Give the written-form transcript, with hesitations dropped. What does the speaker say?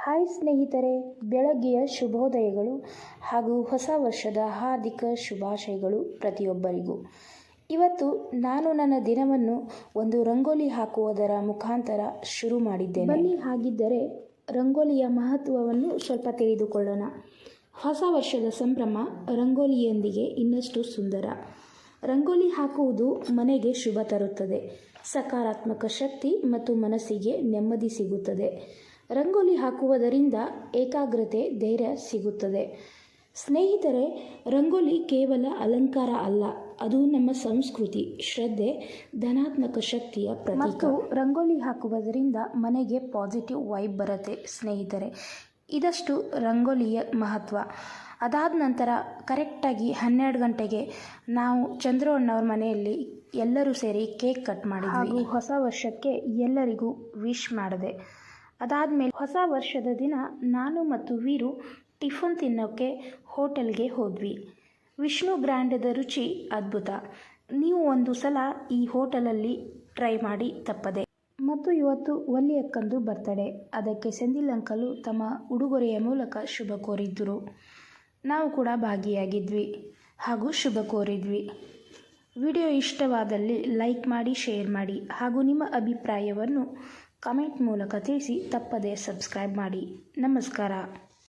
Hi ಸ್ನೇಹಿತರೆ, ಬೆಳಗ್ಗೆಯ ಶುಭೋದಯಗಳು ಹಾಗೂ ಹೊಸ ವರ್ಷದ ಹಾರ್ದಿಕ ಶುಭಾಶಯಗಳು ಪ್ರತಿಯೊಬ್ಬರಿಗೂ. ಇವತ್ತು ನಾನು ನನ್ನ ದಿನವನ್ನು ಒಂದು ರಂಗೋಲಿ ಹಾಕುವುದರ ಮುಖಾಂತರ ಶುರು ಮಾಡಿದ್ದೇನೆ. ಬನ್ನಿ ಹಾಗಿದ್ದರೆ ರಂಗೋಲಿಯ ಮಹತ್ವವನ್ನು ಸ್ವಲ್ಪ ತಿಳಿದುಕೊಳ್ಳೋಣ. ಹೊಸ ವರ್ಷದ ಸಂಭ್ರಮ ರಂಗೋಲಿಯೊಂದಿಗೆ ಇನ್ನಷ್ಟು ಸುಂದರ. ರಂಗೋಲಿ ಹಾಕುವುದು ಮನೆಗೆ ಶುಭ ತರುತ್ತದೆ, ಸಕಾರಾತ್ಮಕ ಶಕ್ತಿ ಮತ್ತು ಮನಸ್ಸಿಗೆ ನೆಮ್ಮದಿ ಸಿಗುತ್ತದೆ. ರಂಗೋಲಿ ಹಾಕುವುದರಿಂದ ಏಕಾಗ್ರತೆ, ಧೈರ್ಯ ಸಿಗುತ್ತದೆ. ಸ್ನೇಹಿತರೆ, ರಂಗೋಲಿ ಕೇವಲ ಅಲಂಕಾರ ಅಲ್ಲ, ಅದು ನಮ್ಮ ಸಂಸ್ಕೃತಿ, ಶ್ರದ್ಧೆ, ಧನಾತ್ಮಕ ಶಕ್ತಿಯ ಪ್ರತೀಕ. ಮತ್ತು ರಂಗೋಲಿ ಹಾಕುವುದರಿಂದ ಮನೆಗೆ ಪಾಸಿಟಿವ್ ವೈಬ್ ಬರುತ್ತೆ. ಸ್ನೇಹಿತರೆ, ಇದಷ್ಟು ರಂಗೋಲಿಯ ಮಹತ್ವ. ಅದಾದ ನಂತರ ಕರೆಕ್ಟಾಗಿ 12 ಗಂಟೆಗೆ ನಾವು ಚಂದ್ರು ಅಣ್ಣವ್ರ ಮನೆಯಲ್ಲಿ ಎಲ್ಲರೂ ಸೇರಿ ಕೇಕ್ ಕಟ್ ಮಾಡಿದ್ವಿ ಹಾಗೂ ಹೊಸ ವರ್ಷಕ್ಕೆ ಎಲ್ಲರಿಗೂ ವಿಶ್ ಮಾಡಿದೆ. ಅದಾದಮೇಲೆ ಹೊಸ ವರ್ಷದ ದಿನ ನಾನು ಮತ್ತು ವೀರು ಟಿಫನ್ ತಿನ್ನೋಕ್ಕೆ ಹೋಟೆಲ್ಗೆ ಹೋದ್ವಿ. ವಿಷ್ಣು ಗ್ರ್ಯಾಂಡದ ರುಚಿ ಅದ್ಭುತ. ನೀವು ಒಂದು ಸಲ ಈ ಹೋಟೆಲಲ್ಲಿ ಟ್ರೈ ಮಾಡಿ ತಪ್ಪದೆ. ಮತ್ತು ಇವತ್ತು ಒಲ್ಲಿ ಅಕ್ಕಂದು ಬರ್ತಡೇ. ಅದಕ್ಕೆ ಸೆಂದಿಲ್ ಅಂಕಲು ತಮ್ಮ ಉಡುಗೊರೆಯ ಮೂಲಕ ಶುಭ ಕೋರಿದ್ದರು. ನಾವು ಕೂಡ ಭಾಗಿಯಾಗಿದ್ವಿ ಹಾಗೂ ಶುಭ ಕೋರಿದ್ವಿ. ವಿಡಿಯೋ ಇಷ್ಟವಾದಲ್ಲಿ ಲೈಕ್ ಮಾಡಿ, ಶೇರ್ ಮಾಡಿ ಹಾಗೂ ನಿಮ್ಮ ಅಭಿಪ್ರಾಯವನ್ನು ಕಮೆಂಟ್ ಮೂಲಕ ತಿಳಿಸಿ. ತಪ್ಪದೆ ಸಬ್ಸ್ಕ್ರೈಬ್ ಮಾಡಿ. ನಮಸ್ಕಾರ.